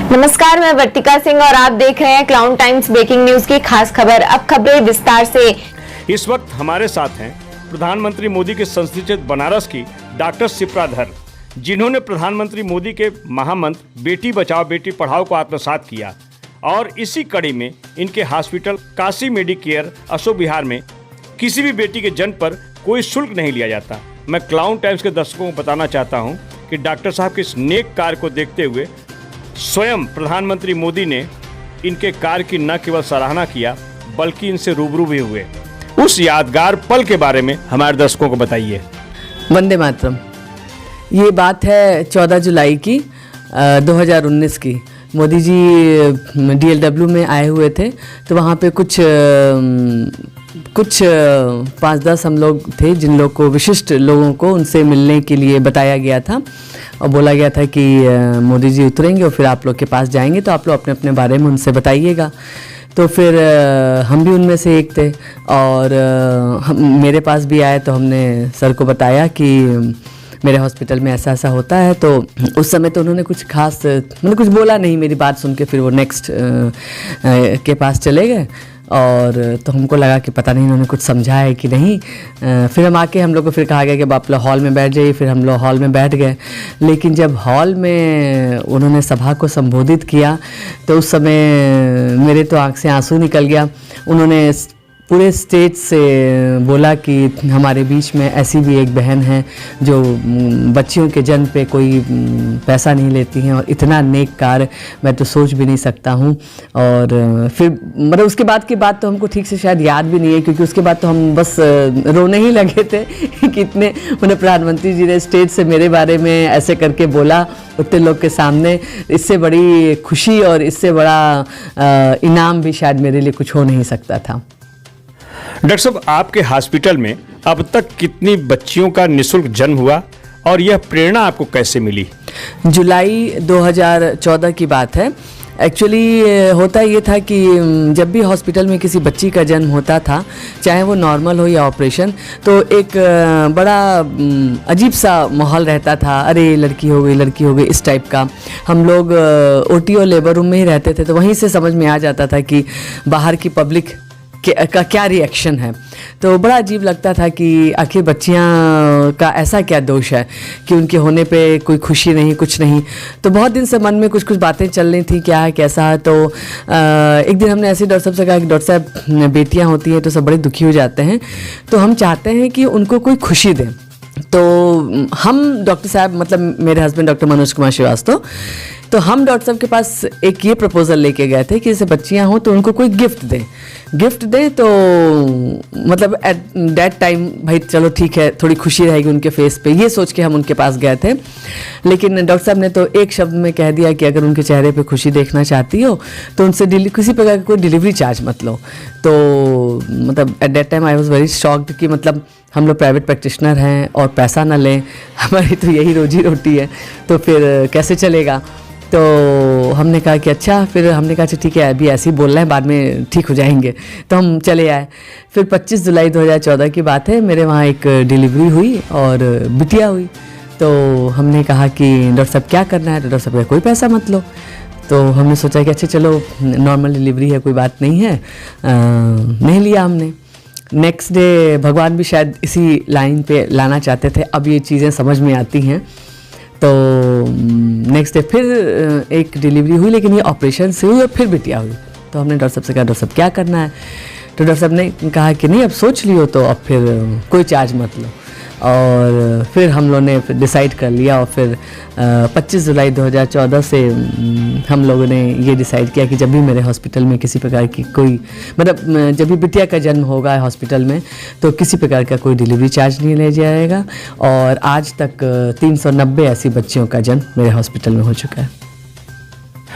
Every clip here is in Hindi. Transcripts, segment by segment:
नमस्कार, मैं वर्तिका सिंह और आप देख रहे हैं क्लाउन टाइम्स ब्रेकिंग न्यूज की खास खबर। अब खबरें विस्तार से। इस वक्त हमारे साथ हैं प्रधानमंत्री मोदी के संसदीय क्षेत्र बनारस की डॉक्टर शिप्रा धर, जिन्होंने प्रधानमंत्री मोदी के महामंत्र बेटी बचाओ बेटी पढ़ाओ को आत्मसात किया और इसी कड़ी में इनके हॉस्पिटल काशी मेडिकेयर अशोक विहार में किसी भी बेटी के जन्म पर कोई शुल्क नहीं लिया जाता। मैं क्लाउन टाइम्स के दर्शकों को बताना चाहता हूं कि डॉक्टर साहब के इस नेक कार्य को देखते हुए स्वयं प्रधानमंत्री मोदी ने इनके कार्य की न केवल सराहना किया बल्कि इनसे रूबरू भी हुए। उस यादगार पल के बारे में हमारे दर्शकों को बताइए। वंदे मातरम। ये बात है 14 जुलाई की 2019 की। मोदी जी DLW में आए हुए थे, तो वहाँ पे कुछ 5-10 हम लोग थे जिन लोग को विशिष्ट लोगों को उनसे मिलने के लिए बताया गया था और बोला गया था कि मोदी जी उतरेंगे और फिर आप लोग के पास जाएंगे, तो आप लोग अपने अपने बारे में उनसे बताइएगा। तो फिर हम भी उनमें से एक थे और मेरे पास भी आए, तो हमने सर को बताया कि मेरे हॉस्पिटल में ऐसा ऐसा होता है। तो उस समय तो उन्होंने कुछ खास मतलब कुछ बोला नहीं। मेरी बात सुन के फिर वो नेक्स्ट के पास चले गए और तो हमको लगा कि पता नहीं इन्होंने कुछ समझा है कि नहीं। फिर हम लोग को फिर कहा गया कि आप लोग हॉल में बैठ जाइए। फिर हम लोग हॉल में बैठ गए, लेकिन जब हॉल में उन्होंने सभा को संबोधित किया तो उस समय मेरे तो आँख से आंसू निकल गया। उन्होंने पूरे स्टेज से बोला कि हमारे बीच में ऐसी भी एक बहन है जो बच्चियों के जन्म पे कोई पैसा नहीं लेती हैं, और इतना नेक कार्य मैं तो सोच भी नहीं सकता हूँ। और फिर मतलब उसके बाद की बात तो हमको ठीक से शायद याद भी नहीं है, क्योंकि उसके बाद तो हम बस रोने ही लगे थे कि इतने उन्हें प्रधानमंत्री जी ने स्टेज से मेरे बारे में ऐसे करके बोला उतने लोग के सामने। इससे बड़ी खुशी और इससे बड़ा इनाम भी शायद मेरे लिए कुछ हो नहीं सकता था। डॉक्टर साहब, आपके हॉस्पिटल में अब तक कितनी बच्चियों का निःशुल्क जन्म हुआ और यह प्रेरणा आपको कैसे मिली? जुलाई 2014 की बात है। एक्चुअली होता ये था कि जब भी हॉस्पिटल में किसी बच्ची का जन्म होता था, चाहे वो नॉर्मल हो या ऑपरेशन, तो एक बड़ा अजीब सा माहौल रहता था। अरे लड़की हो गई इस टाइप का। हम लोग OT और लेबर रूम में ही रहते थे, तो वहीं से समझ में आ जाता था कि बाहर की पब्लिक का क्या रिएक्शन है। तो बड़ा अजीब लगता था कि आखिर बच्चियां का ऐसा क्या दोष है कि उनके होने पे कोई खुशी नहीं, कुछ नहीं। तो बहुत दिन से मन में कुछ बातें चल रही थी, क्या है कैसा है। तो एक दिन हमने ऐसे डॉक्टर साहब से कहा कि डॉक्टर साहब, बेटियां होती हैं तो सब बड़े दुखी हो जाते हैं, तो हम चाहते हैं कि उनको कोई खुशी दें। तो हम डॉक्टर साहब, मतलब मेरे हस्बैंड डॉक्टर मनोज कुमार श्रीवास्तव, तो हम डॉक्टर साहब के पास एक ये प्रपोजल लेके गए थे कि जैसे बच्चियां हों तो उनको कोई गिफ्ट दें। तो मतलब एट दैट टाइम भाई चलो ठीक है, थोड़ी खुशी रहेगी उनके फेस पे, ये सोच के हम उनके पास गए थे। लेकिन डॉक्टर साहब ने तो एक शब्द में कह दिया कि अगर उनके चेहरे पे खुशी देखना चाहती हो तो उनसे किसी प्रकार का कोई डिलीवरी चार्ज मत लो। तो मतलब at that time I was very shocked कि मतलब हम लोग प्राइवेट प्रैक्टिशनर हैं और पैसा ना लें, हमारी तो यही रोजी रोटी है, तो फिर कैसे चलेगा। तो हमने कहा कि अच्छा, फिर हमने कहा अच्छा ठीक है, अभी ऐसे ही बोल रहे हैं, बाद में ठीक हो जाएंगे। तो हम चले आए। फिर 25 जुलाई 2014 की बात है, मेरे वहाँ एक डिलीवरी हुई और बिटिया हुई। तो हमने कहा कि डॉक्टर साहब क्या करना है, तो डॉक्टर साहब कोई पैसा मत लो। तो हमने सोचा कि अच्छा चलो नॉर्मल डिलीवरी है, कोई बात नहीं है। नहीं लिया हमने। नेक्स्ट डे भगवान भी शायद इसी लाइन पे लाना चाहते थे, अब ये चीज़ें समझ में आती हैं। तो नेक्स्ट डे फिर एक डिलीवरी हुई, लेकिन ये ऑपरेशन से हुई और फिर बिटिया हुई। तो हमने डॉक्टर साहब से कहा डॉक्टर साहब क्या करना है, तो डॉक्टर साहब ने कहा कि नहीं अब सोच लियो तो अब फिर कोई चार्ज मत लो। और फिर हम लोगों ने डिसाइड कर लिया और फिर 25 जुलाई 2014 से हम लोगों ने ये डिसाइड किया कि जब भी मेरे हॉस्पिटल में किसी प्रकार की कोई मतलब जब भी बिटिया का जन्म होगा हॉस्पिटल में, तो किसी प्रकार का कोई डिलीवरी चार्ज नहीं लिया जाएगा। और आज तक 390 ऐसी बच्चियों का जन्म मेरे हॉस्पिटल में हो चुका है।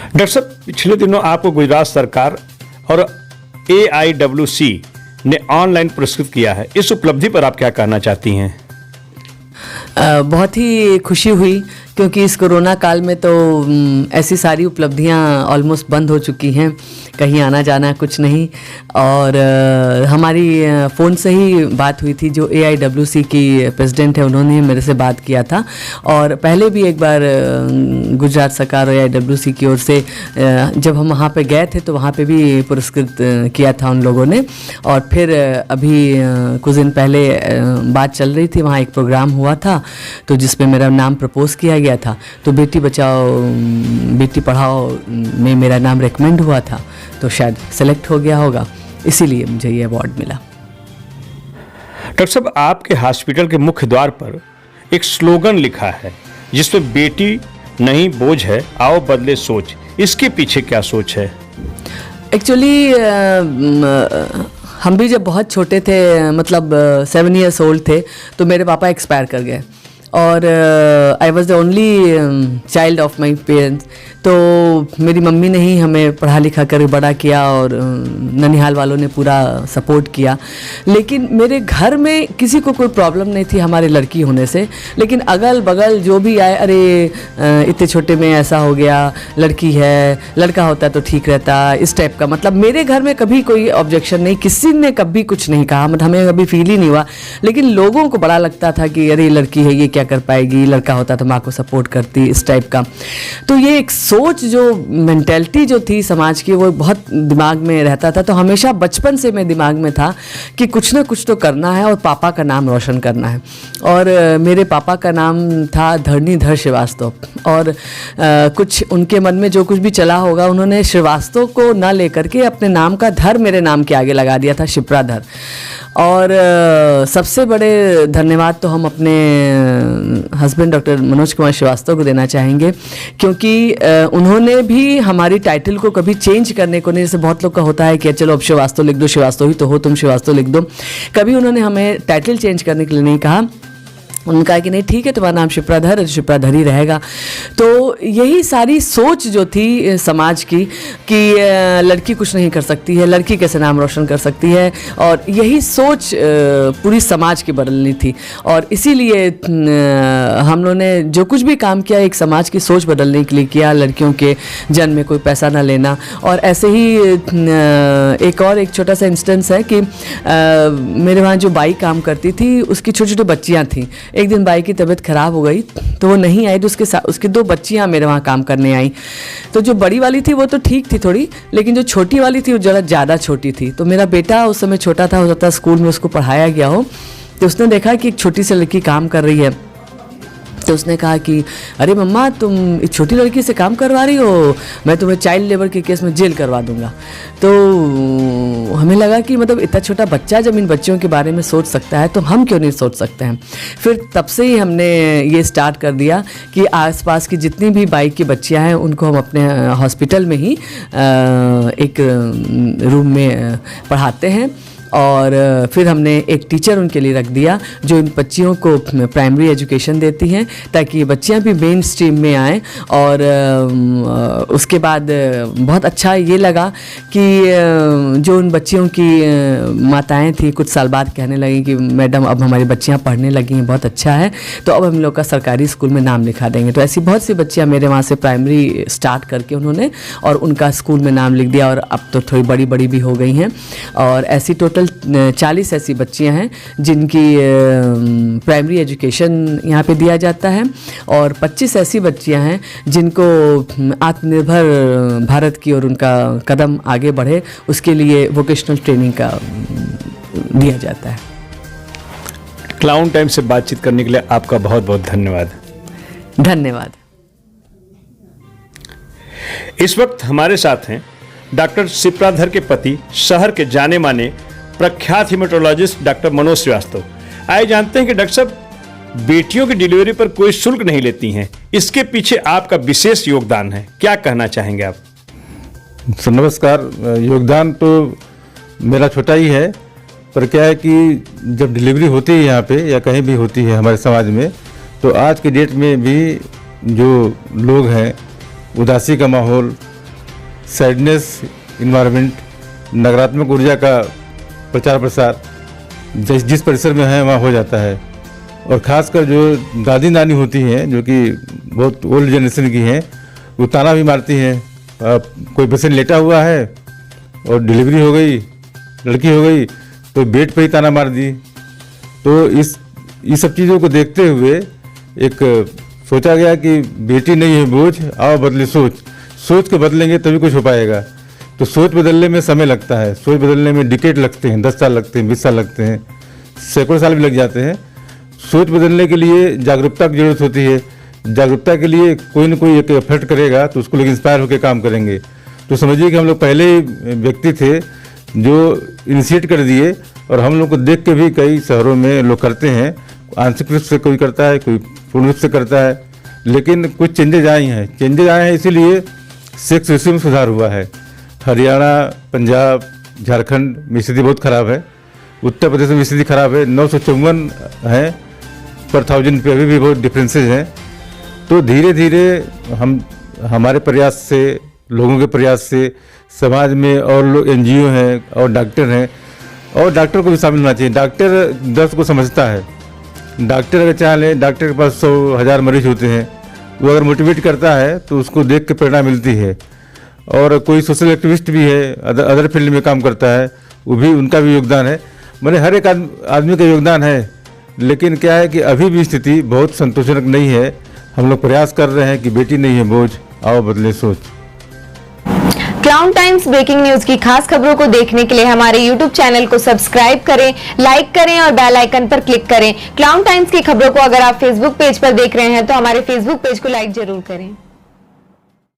डॉक्टर साहब, पिछले दिनों आपको गुजरात सरकार और AIWC ने ऑनलाइन पुरस्कृत किया है, इस उपलब्धि पर आप क्या कहना चाहती हैं? बहुत ही खुशी हुई, क्योंकि इस कोरोना काल में तो ऐसी सारी उपलब्धियां ऑलमोस्ट बंद हो चुकी हैं। कहीं आना जाना कुछ नहीं। और हमारी फ़ोन से ही बात हुई थी। जो AIWC की प्रेसिडेंट है उन्होंने मेरे से बात किया था, और पहले भी एक बार गुजरात सरकार और AIWC की ओर से जब हम वहाँ पे गए थे तो वहाँ पे भी पुरस्कृत किया था उन लोगों ने। और फिर अभी कुछ दिन पहले बात चल रही थी, वहाँ एक प्रोग्राम हुआ था तो जिसमें मेरा नाम प्रपोज किया गया था, तो बेटी बचाओ बेटी पढ़ाओ में मेरा नाम रिकमेंड हुआ था, तो शायद सेलेक्ट हो गया होगा, इसीलिए मुझे ये अवार्ड मिला। डॉक्टर साहब, आपके हॉस्पिटल के मुख्य द्वार पर एक स्लोगन लिखा है जिसमें बेटी नहीं बोझ है, आओ बदले सोच। इसके पीछे क्या सोच है? एक्चुअली हम भी जब बहुत छोटे थे, मतलब 7 years old थे, तो मेरे पापा एक्सपायर कर गए, और I was the only child of my parents. तो मेरी मम्मी ने ही हमें पढ़ा लिखा कर बड़ा किया, और ननिहाल वालों ने पूरा सपोर्ट किया। लेकिन मेरे घर में किसी को कोई प्रॉब्लम नहीं थी हमारे लड़की होने से, लेकिन अगल बगल जो भी आए, अरे इतने छोटे में ऐसा हो गया, लड़की है, लड़का होता तो ठीक रहता, इस टाइप का। मतलब मेरे घर में कभी कोई ऑब्जेक्शन नहीं, किसी ने कभी कुछ नहीं कहा, मतलब हमें कभी फील ही नहीं हुआ। लेकिन लोगों को बड़ा लगता था कि अरे लड़की है, ये क्या कर पाएगी, लड़का होता तो माँ को सपोर्ट करती, इस टाइप का। तो ये एक सोच, जो मेंटेलिटी जो थी समाज की, वो बहुत दिमाग में रहता था। तो हमेशा बचपन से मेरे दिमाग में था कि कुछ ना कुछ तो करना है और पापा का नाम रोशन करना है। और मेरे पापा का नाम था धरणीधर श्रीवास्तव, और कुछ उनके मन में जो कुछ भी चला होगा, उन्होंने श्रीवास्तव को न लेकर के अपने नाम का धर मेरे नाम के आगे लगा दिया था, शिप्राधर। और सबसे बड़े धन्यवाद तो हम अपने हस्बैंड डॉक्टर मनोज कुमार श्रीवास्तव को देना चाहेंगे, क्योंकि उन्होंने भी हमारी टाइटल को कभी चेंज करने को नहीं, जैसे बहुत लोग का होता है कि चलो अब श्रीवास्तव लिख दो, श्रीवास्तव ही तो हो तुम, श्रीवास्तव लिख दो। कभी उन्होंने हमें टाइटल चेंज करने के लिए नहीं कहा। उन्होंने कहा कि नहीं ठीक है, तुम्हारा नाम शिप्राधर, शिप्राधर ही रहेगा। तो यही सारी सोच जो थी समाज की कि लड़की कुछ नहीं कर सकती है, लड़की कैसे नाम रोशन कर सकती है, और यही सोच पूरी समाज की बदलनी थी। और इसीलिए हम लोगों ने जो कुछ भी काम किया, एक समाज की सोच बदलने के लिए किया। लड़कियों के जन्म में कोई पैसा ना लेना। और ऐसे ही एक छोटा सा इंस्टेंस है कि मेरे वहाँ जो बाई काम करती थी, उसकी छोटी छोटी बच्चियाँ थीं। एक दिन बाई की तबीयत ख़राब हो गई तो वो नहीं आई, तो उसकी 2 बच्चियाँ मेरे वहाँ काम करने आई। तो जो बड़ी वाली थी वो तो ठीक थी थोड़ी, लेकिन जो छोटी वाली थी वो ज़रा ज़्यादा छोटी थी। तो मेरा बेटा उस समय छोटा था, हो सकता है स्कूल में उसको पढ़ाया गया हो, तो उसने देखा कि एक छोटी सी लड़की काम कर रही है। तो उसने कहा कि अरे मम्मा, तुम इस छोटी लड़की से काम करवा रही हो, मैं तुम्हें चाइल्ड लेबर के केस में जेल करवा दूंगा। तो हमें लगा कि मतलब इतना छोटा बच्चा जब इन बच्चियों के बारे में सोच सकता है तो हम क्यों नहीं सोच सकते हैं। फिर तब से ही हमने ये स्टार्ट कर दिया कि आसपास की जितनी भी बाई की बच्चियाँ हैं उनको हम अपने हॉस्पिटल में ही एक रूम में पढ़ाते हैं। और फिर हमने एक टीचर उनके लिए रख दिया जो इन बच्चियों को प्राइमरी एजुकेशन देती हैं, ताकि ये बच्चियाँ भी मेन स्ट्रीम में आएँ। और उसके बाद बहुत अच्छा ये लगा कि जो उन बच्चियों की माताएं थी कुछ साल बाद कहने लगी कि मैडम अब हमारी बच्चियाँ पढ़ने लगी हैं, बहुत अच्छा है, तो अब हम लोग का सरकारी स्कूल में नाम लिखा देंगे। तो ऐसी बहुत सी बच्चियाँ मेरे वहाँ से प्राइमरी स्टार्ट करके उन्होंने और उनका स्कूल में नाम लिख दिया, और अब तो थोड़ी बड़ी बड़ी भी हो गई हैं। और ऐसी टोटल 40 ऐसी बच्चियां हैं जिनकी प्राइमरी एजुकेशन यहाँ पे दिया जाता है, और 25 ऐसी बच्चियां हैं जिनको आत्मनिर्भर भारत की ओर उनका कदम आगे बढ़े उसके लिए वोकेशनल ट्रेनिंग का दिया जाता है। क्लाउन टाइम से बातचीत करने के लिए आपका बहुत बहुत धन्यवाद। धन्यवाद। इस वक्त हमारे साथ हैं डॉक्टर शिप्राधर के पति, शहर के जाने माने प्रख्यात हीमेटोलॉजिस्ट डॉक्टर मनोज श्रीवास्तव। आइए जानते हैं कि डॉक्टर साहब बेटियों की डिलीवरी पर कोई शुल्क नहीं लेती हैं, इसके पीछे आपका विशेष योगदान है, क्या कहना चाहेंगे आप? सर नमस्कार। योगदान तो मेरा छोटा ही है, पर क्या है कि जब डिलीवरी होती है यहाँ पे या कहीं भी होती है हमारे समाज में, तो आज के डेट में भी जो लोग हैं, उदासी का माहौल, सैडनेस इन्वायरमेंट, नकारात्मक ऊर्जा का प्रचार प्रसार जिस परिसर में है वहाँ हो जाता है। और ख़ासकर जो दादी नानी होती हैं जो कि बहुत ओल्ड जनरेशन की हैं, वो ताना भी मारती हैं, कोई पेशेंट लेटा हुआ है और डिलीवरी हो गई, लड़की हो गई तो बेड पे ही ताना मार दी। तो इस सब चीज़ों को देखते हुए एक सोचा गया कि बेटी नहीं है बोझ, आओ बदले सोच। सोच के बदलेंगे तभी कुछ हो पाएगा। तो सोच बदलने में समय लगता है, सोच बदलने में डिकेड लगते हैं, 10 साल लगते हैं, 20 साल लगते हैं, सैकड़ों साल भी लग जाते हैं। सोच बदलने के लिए जागरूकता की जरूरत होती है। जागरूकता के लिए कोई ना कोई एक एफर्ट करेगा तो उसको लोग इंस्पायर होकर काम करेंगे। तो समझिए कि हम लोग पहले व्यक्ति थे जो इनिशिएट कर दिए, और हम लोग को देख के भी कई शहरों में लोग करते हैं। आंशिक रूप से कोई करता है, कोई पूर्ण रूप से करता है, लेकिन कुछ चेंजेज आए हैं। चेंजेज आए हैं इसीलिए सेक्स रेशियो में सुधार हुआ है। हरियाणा, पंजाब, झारखंड में स्थिति बहुत ख़राब है, उत्तर प्रदेश में स्थिति खराब है, 954 है पर 1000 पे अभी भी बहुत डिफरेंसेज हैं। तो धीरे धीरे हमारे प्रयास से, लोगों के प्रयास से, समाज में और लोग NGO हैं और डॉक्टर हैं, और डॉक्टर को भी शामिल होना चाहिए। डॉक्टर दर्द को समझता है। डॉक्टर अगर चाह लें, डॉक्टर के पास 100,000 मरीज होते हैं, वो अगर मोटिवेट करता है तो उसको देख के प्रेरणा मिलती है। और कोई सोशल एक्टिविस्ट भी है, अदर फील्ड में काम करता है, वो भी, उनका भी योगदान है। मैंने हर एक आदमी का योगदान है, लेकिन क्या है कि अभी भी स्थिति बहुत संतोषजनक नहीं है। हम लोग प्रयास कर रहे हैं कि बेटी नहीं है बोझ, आओ बदले सोच। क्लाउन टाइम्स ब्रेकिंग न्यूज की खास खबरों को देखने के लिए हमारे YouTube चैनल को सब्सक्राइब करें, लाइक करें और बेल आइकन पर क्लिक करें। क्लाउन टाइम्स की खबरों को अगर आप Facebook पेज पर देख रहे हैं तो हमारे Facebook पेज को लाइक जरूर करें।